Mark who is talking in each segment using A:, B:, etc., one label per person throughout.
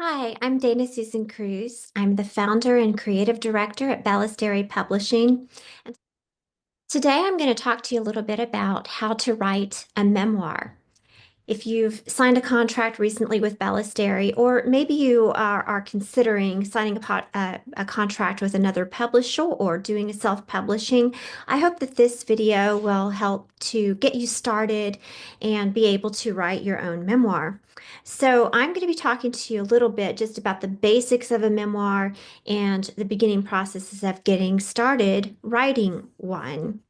A: Hi, I'm Dana Susan Cruz. I'm the founder and creative director at Ballesteri Publishing. And today I'm going to talk to you a little bit about how to write a memoir. If you've signed a contract recently with Ballesteri, or maybe you are considering signing a contract with another publisher or doing a self-publishing, I hope that this video will help to get you started and be able to write your own memoir. So I'm going to be talking to you a little bit just about the basics of a memoir and the beginning processes of getting started writing one.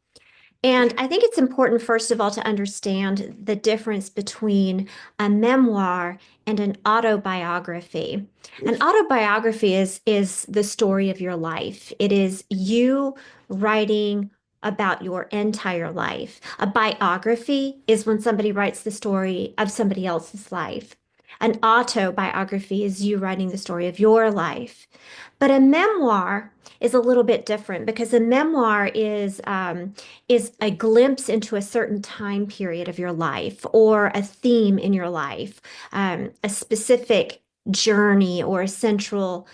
A: And I think it's important, first of all, to understand the difference between a memoir and an autobiography. An autobiography is the story of your life. It is you writing about your entire life. A biography is when somebody writes the story of somebody else's life. An autobiography is you writing the story of your life. But a memoir is a little bit different because a memoir is a glimpse into a certain time period of your life or a theme in your life, a specific journey or a central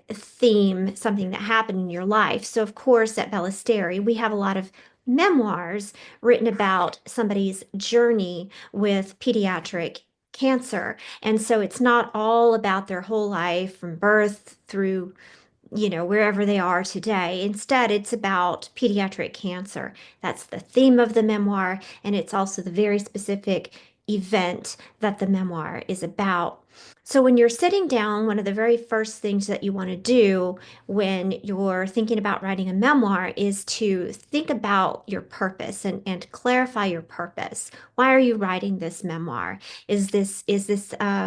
A: theme, something that happened in your life. So, of course, at Ballesteri, we have a lot of memoirs written about somebody's journey with pediatric cancer. And so it's not all about their whole life from birth through wherever they are today. Instead, it's about pediatric cancer. That's the theme of the memoir, and it's also the very specific event that the memoir is about. So, when you're sitting down, one of the very first things that you want to do when you're thinking about writing a memoir is to think about your purpose and clarify your purpose. Why are you writing this memoir? Is this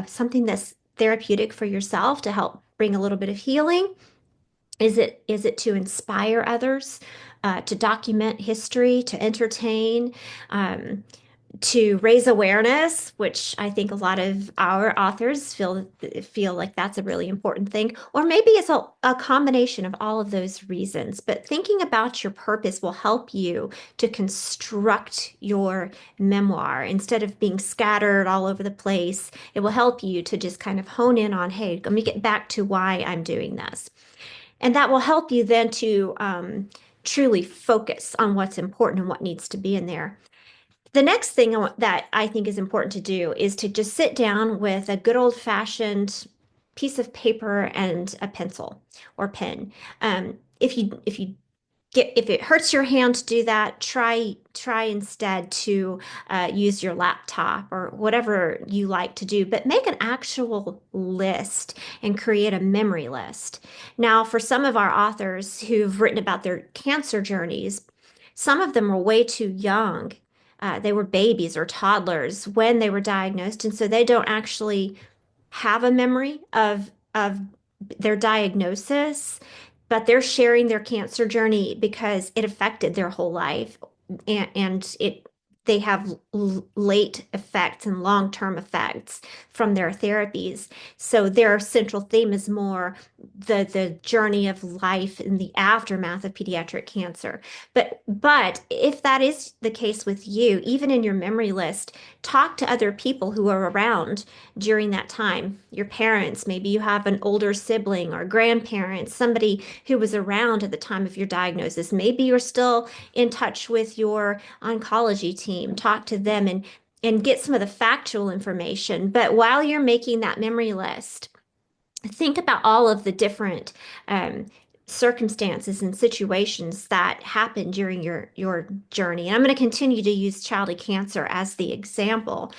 A: something that's therapeutic for yourself to help bring a little bit of healing? Is it to inspire others, to document history, to entertain, um, to raise awareness, which I think a lot of our authors feel like that's a really important thing, or maybe it's a combination of all of those reasons. But thinking about your purpose will help you to construct your memoir instead of being scattered all over the place. It will help you to just kind of hone in on, hey, let me get back to why I'm doing this. And that will help you then to truly focus on what's important and what needs to be in there. The next thing that I think is important to do is to just sit down with a good old-fashioned piece of paper and a pencil or pen. If you if it hurts your hand to do that, try instead to use your laptop or whatever you like to do, but make an actual list and create a memory list. Now, for some of our authors who've written about their cancer journeys, some of them were way too young. They were babies or toddlers when they were diagnosed, and so they don't actually have a memory of their diagnosis, but they're sharing their cancer journey because it affected their whole life, and it they have late effects and long-term effects from their therapies. So their central theme is more the journey of life in the aftermath of pediatric cancer. But if that is the case with you, even in your memory list, talk to other people who are around during that time. Your parents, maybe you have an older sibling or grandparents, somebody who was around at the time of your diagnosis. Maybe you're still in touch with your oncology team. Talk to them and get some of the factual information. But while you're making that memory list, think about all of the different um, circumstances and situations that happened during your journey. And I'm going to continue to use childhood cancer as the example.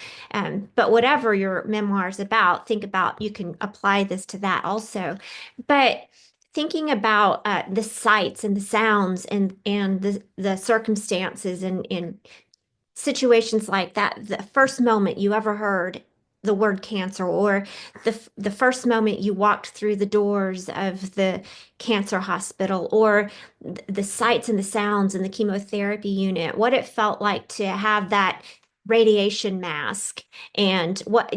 A: But whatever your memoir is about, think about you can apply this to that also. But thinking about the sights and the sounds and the circumstances and situations like that, the first moment you ever heard the word cancer, or the first moment you walked through the doors of the cancer hospital, or the sights and the sounds in the chemotherapy unit, what it felt like to have that radiation mask, and what,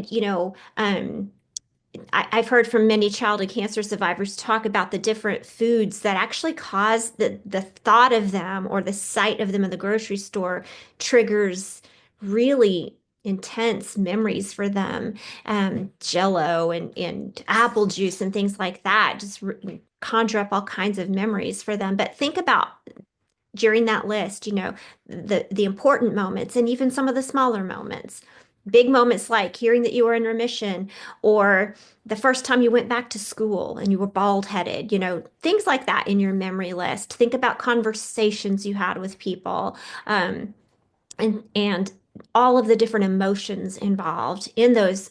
A: I've heard from many childhood cancer survivors talk about the different foods that actually cause the thought of them or the sight of them in the grocery store triggers really intense memories for them, Jello and apple juice and things like that. Just conjure up all kinds of memories for them. But think about during that list, the important moments and even some of the smaller moments. Big moments like hearing that you were in remission, or the first time you went back to school and you were bald headed, things like that in your memory list. Think about conversations you had with people, and all of the different emotions involved in those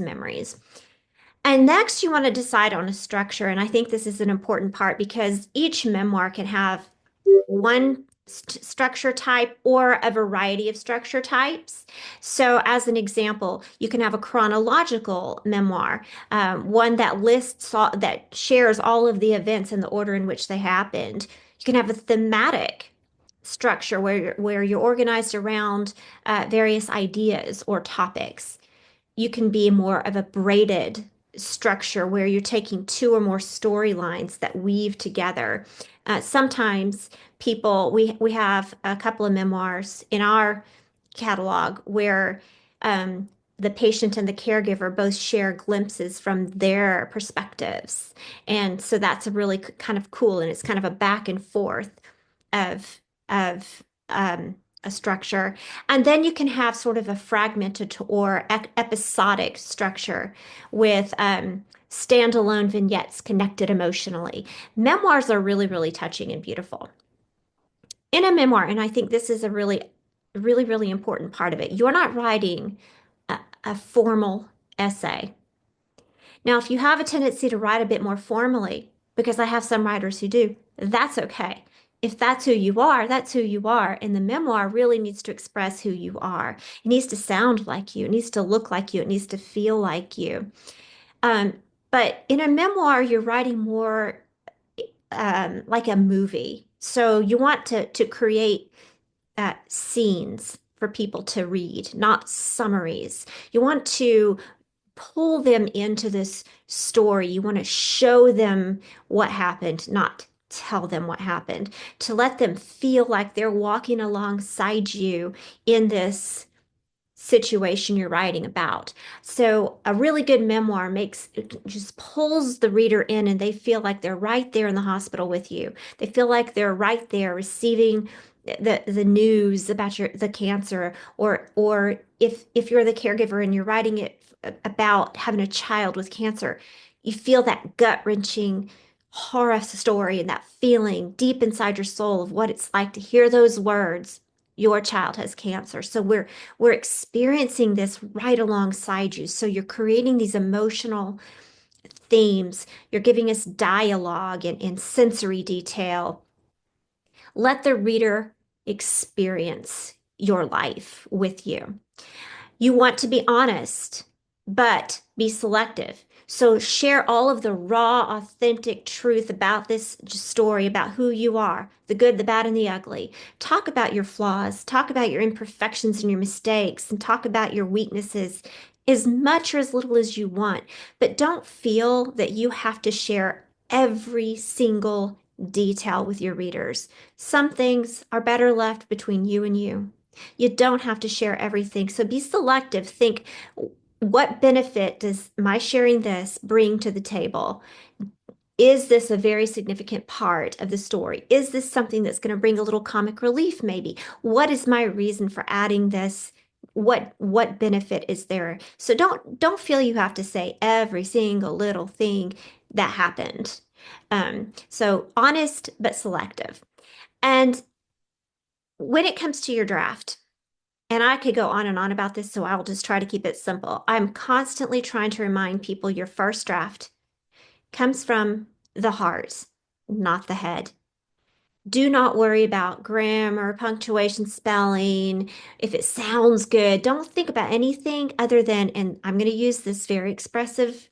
A: memories. And next, you want to decide on a structure. And I think this is an important part because each memoir can have one structure type or a variety of structure types. So, as an example, you can have a chronological memoir, one that that shares all of the events in the order in which they happened. You can have a thematic structure where you're organized around various ideas or topics. You can be more of a braided structure where you're taking two or more storylines that weave together. Sometimes we have a couple of memoirs in our catalog where the patient and the caregiver both share glimpses from their perspectives. And so that's a really kind of cool, and it's kind of a back and forth of a structure. And then you can have sort of a fragmented or episodic structure with standalone vignettes connected emotionally. Memoirs are really, really touching and beautiful. In a memoir, and I think this is a really, really, really important part of it, you're not writing a formal essay. Now, if you have a tendency to write a bit more formally, because I have some writers who do, that's okay. If that's who you are, that's who you are. And the memoir really needs to express who you are. It needs to sound like you. It needs to look like you. It needs to feel like you. Um, but in a memoir, you're writing more like a movie. So you want to create scenes for people to read, not summaries. You want to pull them into this story. You want to show them what happened, not tell them what happened, to let them feel like they're walking alongside you in this situation you're writing about. So a really good memoir makes just pulls the reader in and they feel like they're right there in the hospital with you. They feel like they're right there receiving the news about the cancer, or if you're the caregiver and you're writing it about having a child with cancer, you feel that gut-wrenching horror story and that feeling deep inside your soul of what it's like to hear those words, your child has cancer. So we're experiencing this right alongside you. So you're creating these emotional themes. You're giving us dialogue and sensory detail. Let the reader experience your life with you. You want to be honest, but be selective. So share all of the raw, authentic truth about this story, about who you are, the good, the bad, and the ugly. Talk about your flaws, talk about your imperfections and your mistakes, and talk about your weaknesses as much or as little as you want. But don't feel that you have to share every single detail with your readers. Some things are better left between you and you. You don't have to share everything. So be selective. Think, what benefit does my sharing this bring to the table? Is this a very significant part of the story? Is this something that's going to bring a little comic relief, maybe? What is my reason for adding this? What benefit is there? So don't feel you have to say every single little thing that happened. So honest but selective. And when it comes to your draft, and I could go on and on about this, so I'll just try to keep it simple. I'm constantly trying to remind people your first draft comes from the heart, not the head. Do not worry about grammar, punctuation, spelling. If it sounds good, don't think about anything other than, and I'm going to use this very expressive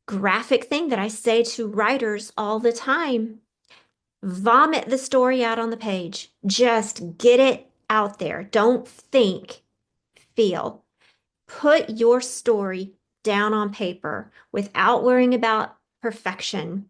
A: graphic thing that I say to writers all the time. Vomit the story out on the page. Just get it out there. Don't think, feel. Put your story down on paper without worrying about perfection.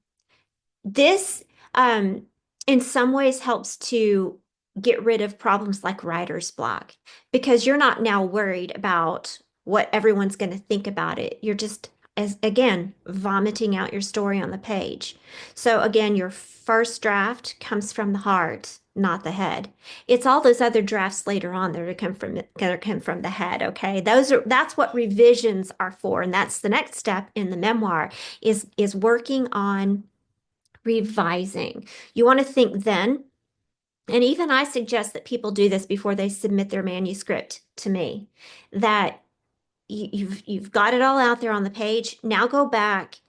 A: This, in some ways, helps to get rid of problems like writer's block because you're not now worried about what everyone's going to think about it. You're just, as again, vomiting out your story on the page. So again, your first draft comes from the heart, not the head. It's all those other drafts later on that are come from the head, okay? That's what revisions are for, and that's the next step in the memoir is working on revising. You want to think then, and even I suggest that people do this before they submit their manuscript to me, that you've got it all out there on the page. Now go back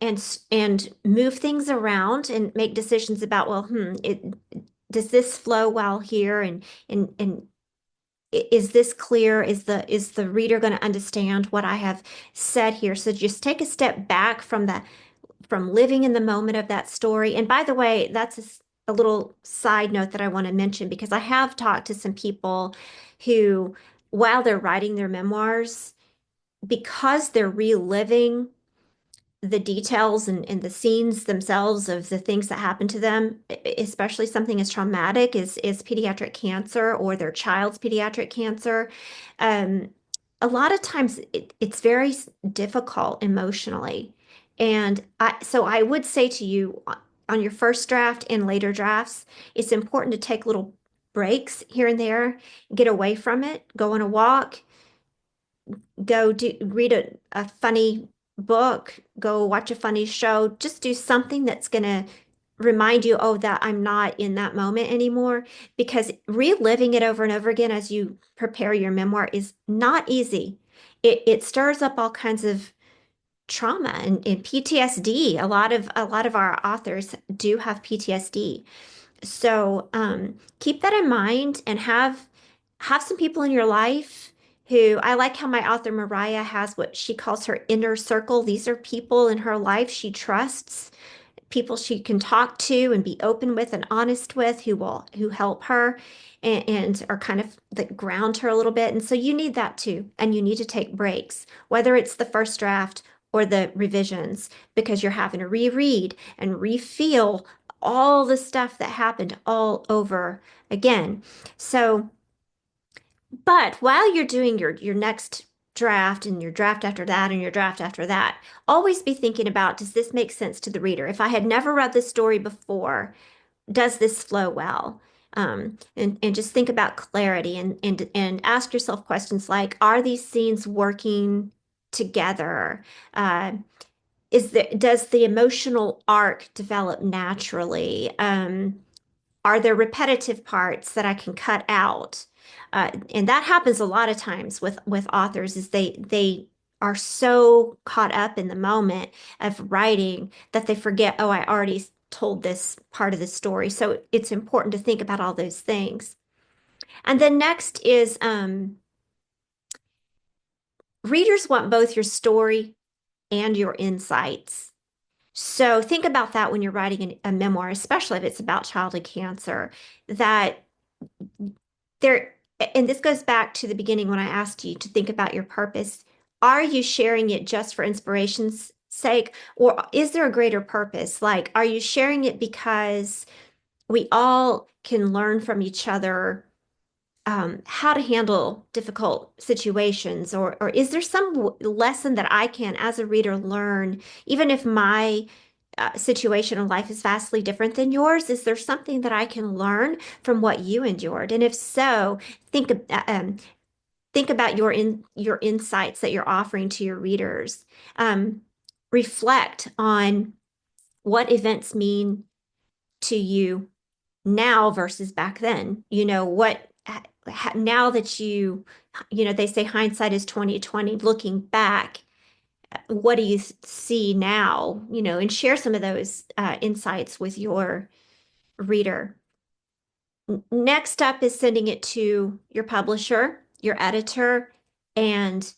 A: and move things around and make decisions about, well, does this flow well here and is this clear? Is the reader going to understand what I have said here? So just take a step back from living in the moment of that story. And by the way, that's a little side note that I want to mention because I have talked to some people who, while they're writing their memoirs, because they're reliving the details and the scenes themselves of the things that happen to them, especially something as traumatic as pediatric cancer or their child's pediatric cancer, um, a lot of times it's very difficult emotionally. And so I would say to you on your first draft and later drafts, it's important to take little breaks here and there, get away from it, go on a walk, read a funny book, go watch a funny show, just do something that's going to remind you, oh, that I'm not in that moment anymore. Because reliving it over and over again as you prepare your memoir is not easy. It stirs up all kinds of trauma and PTSD. A lot of our authors do have PTSD. So keep that in mind and have some people in your life who I like how my author Mariah has what she calls her inner circle. These are people in her life she trusts, people she can talk to and be open with and honest with who help her and are kind of that ground her a little bit. And so you need that too. And you need to take breaks, whether it's the first draft or the revisions, because you're having to reread and refeel all the stuff that happened all over again. So but while you're doing your next draft and your draft after that and your draft after that, always be thinking about, does this make sense to the reader? If I had never read this story before, does this flow well? And just think about clarity and ask yourself questions like, are these scenes working together? Uh, does the emotional arc develop naturally? Are there repetitive parts that I can cut out? And that happens a lot of times with authors is they are so caught up in the moment of writing that they forget, oh, I already told this part of the story. So it's important to think about all those things. And then next is readers want both your story and your insights. So think about that when you're writing a memoir, especially if it's about childhood cancer, that there, and this goes back to the beginning when I asked you to think about your purpose. Are you sharing it just for inspiration's sake, or is there a greater purpose? Like, are you sharing it because we all can learn from each other how to handle difficult situations, or is there some lesson that I can, as a reader, learn, even if my situation in life is vastly different than yours? Is there something that I can learn from what you endured? And if so, think think about your insights that you're offering to your readers. Um, Reflect on what events mean to you now versus back then. Now that they say hindsight is 2020, looking back, what do you see now? And share some of those insights with your reader. Next up is sending it to your publisher, your editor, and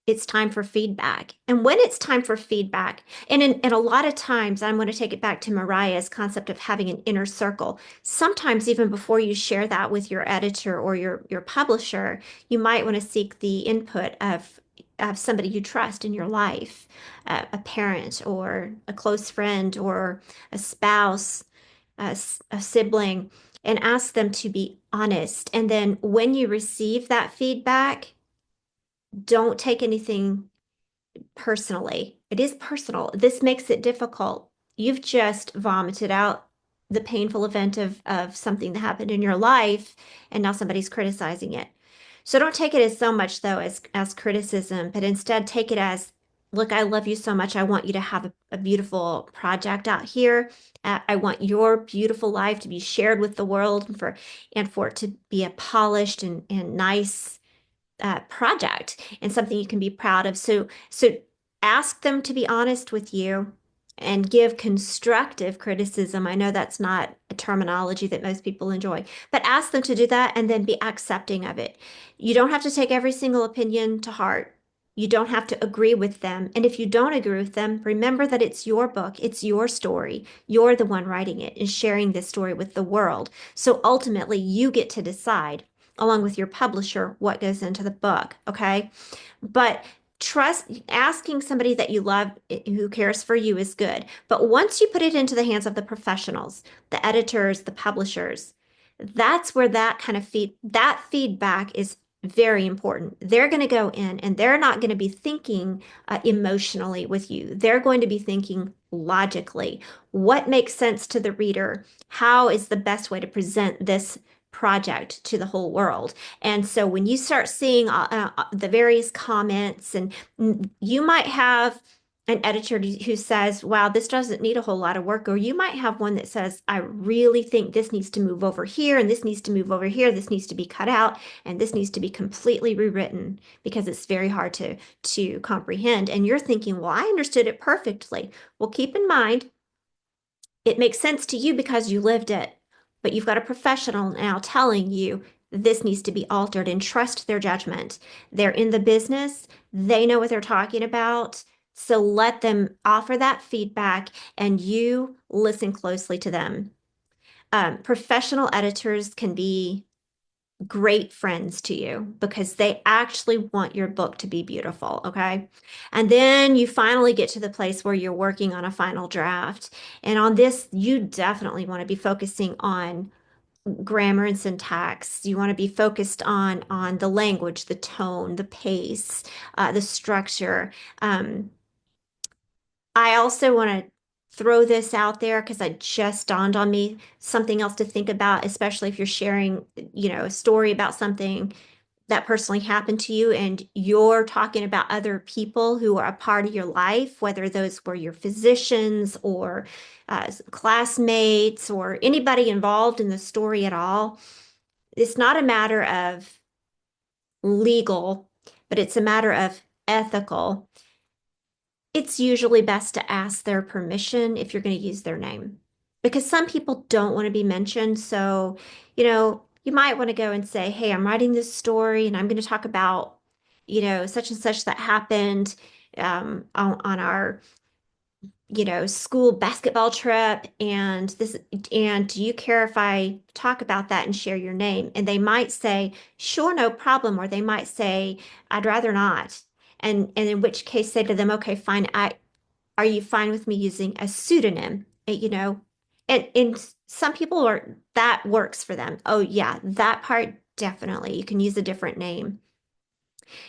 A: it's time for feedback. And when it's time for feedback, and a lot of times, I'm going to take it back to Mariah's concept of having an inner circle. Sometimes even before you share that with your editor or your publisher, you might want to seek the input of somebody you trust in your life, a parent or a close friend or a spouse, a sibling. and ask them to be honest. And then when you receive that feedback, don't take anything personally. It is personal. This makes it difficult. You've just vomited out the painful event of something that happened in your life, and now somebody's criticizing it. So don't take it as so much though as criticism, but instead take it as, look, I love you so much. I want you to have a beautiful project out here. I want your beautiful life to be shared with the world and for it to be a polished and nice project and something you can be proud of. So ask them to be honest with you and give constructive criticism. I know that's not a terminology that most people enjoy, but ask them to do that and then be accepting of it. You don't have to take every single opinion to heart. You don't have to agree with them. And if you don't agree with them, remember that it's your book, it's your story. You're the one writing it and sharing this story with the world. So ultimately, you get to decide along with your publisher what goes into the book, okay? But trust asking somebody that you love who cares for you is good. But once you put it into the hands of the professionals, the editors, the publishers, that's where that feedback is very important. They're going to go in and they're not going to be thinking emotionally with you. They're going to be thinking logically. What makes sense to the reader? How is the best way to present this project to the whole world? And so when you start seeing the various comments, and you might have an editor who says, wow, this doesn't need a whole lot of work. Or you might have one that says, I really think this needs to move over here, and this needs to move over here. This needs to be cut out, and this needs to be completely rewritten because it's very hard to comprehend. And you're thinking, well, I understood it perfectly. Well, keep in mind, it makes sense to you because you lived it, but you've got a professional now telling you this needs to be altered, and trust their judgment. They're in the business, they know what they're talking about. So let them offer that feedback and you listen closely to them. Professional editors can be great friends to you because they actually want your book to be beautiful, okay? And then you finally get to the place where you're working on a final draft. And on this, you definitely want to be focusing on grammar and syntax. You want to be focused on the language, the tone, the pace, the structure. I also want to throw this out there because it just dawned on me, something else to think about, especially if you're sharing, a story about something that personally happened to you and you're talking about other people who are a part of your life, whether those were your physicians or classmates or anybody involved in the story at all. It's not a matter of legal, but it's a matter of ethical. It's usually best to ask their permission if you're going to use their name because some people don't want to be mentioned. So, you might want to go and say, hey, I'm writing this story and I'm going to talk about, such and such that happened on our school basketball trip and do you care if I talk about that and share your name? And they might say, sure, no problem. Or they might say, I'd rather not. And in which case say to them, okay, fine. Are you fine with me using a pseudonym? And some people that works for them. Oh yeah, that part definitely. You can use a different name.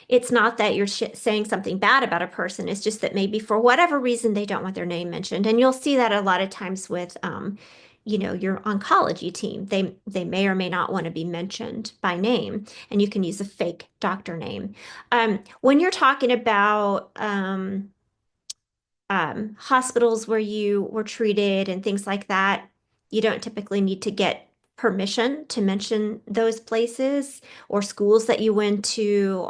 A: It's not that you're saying something bad about a person. It's just that maybe for whatever reason they don't want their name mentioned. And you'll see that a lot of times with, your oncology team. They may or may not want to be mentioned by name, and you can use a fake doctor name. When you're talking about hospitals where you were treated and things like that, you don't typically need to get permission to mention those places or schools that you went to.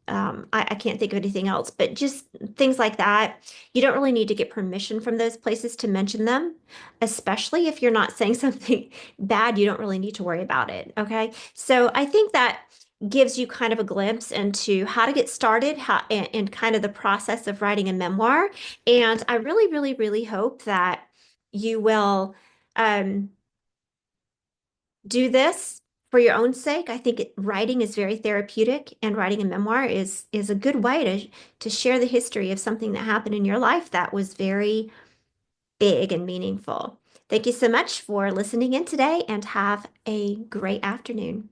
A: I can't think of anything else, but just things like that. You don't really need to get permission from those places to mention them, especially if you're not saying something bad. You don't really need to worry about it. Okay. So I think that gives you kind of a glimpse into how to get started, and kind of the process of writing a memoir. And I really, really, really hope that you will um, do this for your own sake. I think writing is very therapeutic, and writing a memoir is a good way to share the history of something that happened in your life that was very big and meaningful. Thank you so much for listening in today and have a great afternoon.